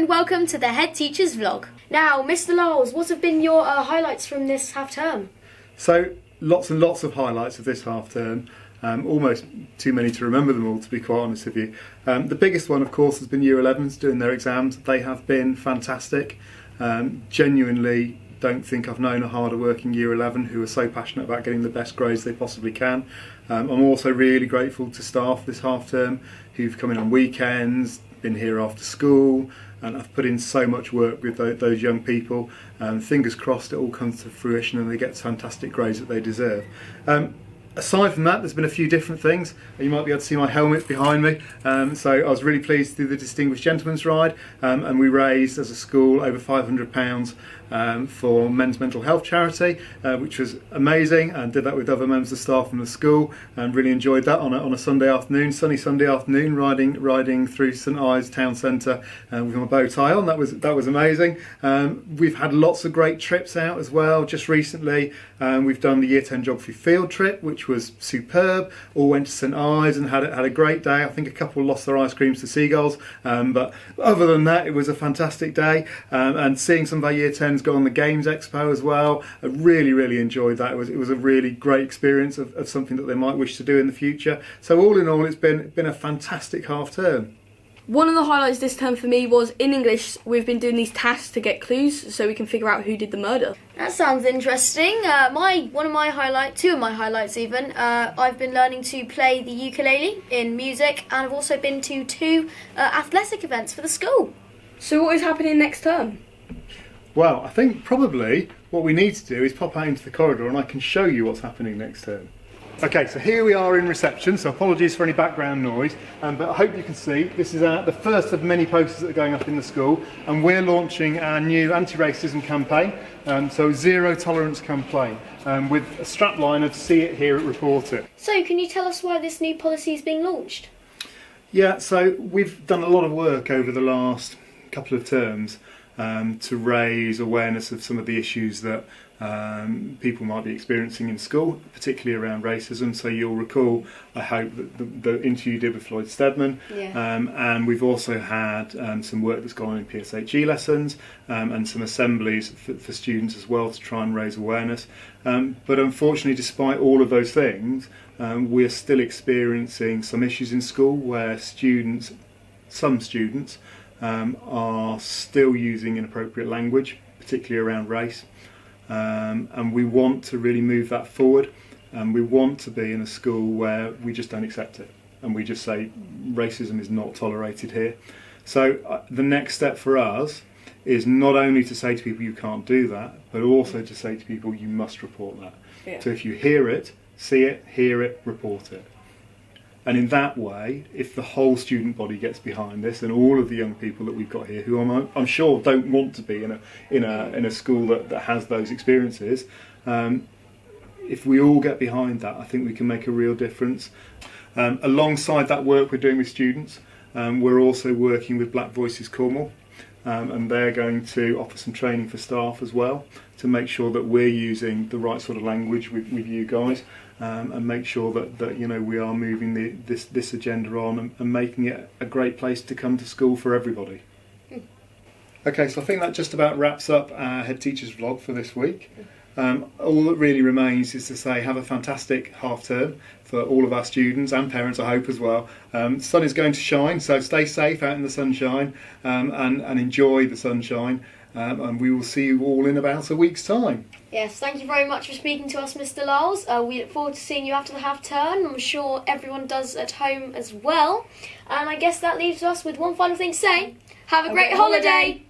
and welcome to the Head Teacher's vlog. Now, Mr. Liles, what have been your highlights from this half term? So, lots and lots of highlights of this half term. Almost too many to remember them all, to be quite honest with you. The biggest one, of course, has been Year 11s doing their exams. They have been fantastic. Genuinely don't think I've known a harder working Year 11 who are so passionate about getting the best grades they possibly can. I'm also really grateful to staff this half term who've come in on weekends, been here after school, and I've put in so much work with those young people. Fingers crossed it all comes to fruition and they get fantastic grades that they deserve. Aside from that, there's been a few different things. You might be able to see my helmet behind me. So I was really pleased to do the Distinguished Gentleman's Ride, and we raised as a school over £500 for men's mental health charity, which was amazing, and did that with other members of staff from the school, and really enjoyed that on a Sunday afternoon, sunny Sunday afternoon, riding through St Ives town centre with my bow tie on. That was amazing. We've had lots of great trips out as well. Just recently, we've done the Year 10 Geography field trip, which was superb. All went to St Ives and had a great day. I think a couple lost their ice creams to seagulls, but other than that, it was a fantastic day. And seeing some of our Year 10s go on the Games Expo as well, I really enjoyed that. It was a really great experience of something that they might wish to do in the future. So all in all, it's been a fantastic half term. One of the highlights this term for me was in English. We've been doing these tasks to get clues so we can figure out who did the murder. That sounds interesting. Two of my highlights even. I've been learning to play the ukulele in music, and I've also been to 2 athletic events for the school. So what is happening next term? Well, I think probably what we need to do is pop out into the corridor and I can show you what's happening next term. Okay, so here we are in reception, so apologies for any background noise, but I hope you can see this is the first of many posters that are going up in the school, and we're launching our new anti-racism campaign, so Zero Tolerance campaign, with a strapline of See It, Hear It, Report It. So can you tell us why this new policy is being launched? Yeah, so we've done a lot of work over the last couple of terms to raise awareness of some of the issues that people might be experiencing in school, particularly around racism. So you'll recall, I hope, that the interview you did with Floyd Steadman, and we've also had some work that's gone on in PSHE lessons and some assemblies for students as well to try and raise awareness. But unfortunately, despite all of those things, we're still experiencing some issues in school where some students are still using inappropriate language, particularly around race. And we want to really move that forward, and we want to be in a school where we just don't accept it and we just say racism is not tolerated here. So the next step for us is not only to say to people you can't do that, but also to say to people you must report that. Yeah. So if you hear it, see it, hear it, report it. And in that way, if the whole student body gets behind this, and all of the young people that we've got here, who I'm sure don't want to be in a school that has those experiences, if we all get behind that, I think we can make a real difference. Alongside that work we're doing with students, we're also working with Black Voices Cornwall, and they're going to offer some training for staff as well to make sure that we're using the right sort of language with you guys. And make sure that we are moving this agenda on and making it a great place to come to school for everybody. Okay, so I think that just about wraps up our Head Teacher's vlog for this week. All that really remains is to say have a fantastic half term for all of our students and parents, I hope, as well. The sun is going to shine, so stay safe out in the sunshine and enjoy the sunshine. And we will see you all in about a week's time. Yes, thank you very much for speaking to us, Mr. Liles. We look forward to seeing you after the half term. I'm sure everyone does at home as well. And I guess that leaves us with one final thing to say. Have a great holiday.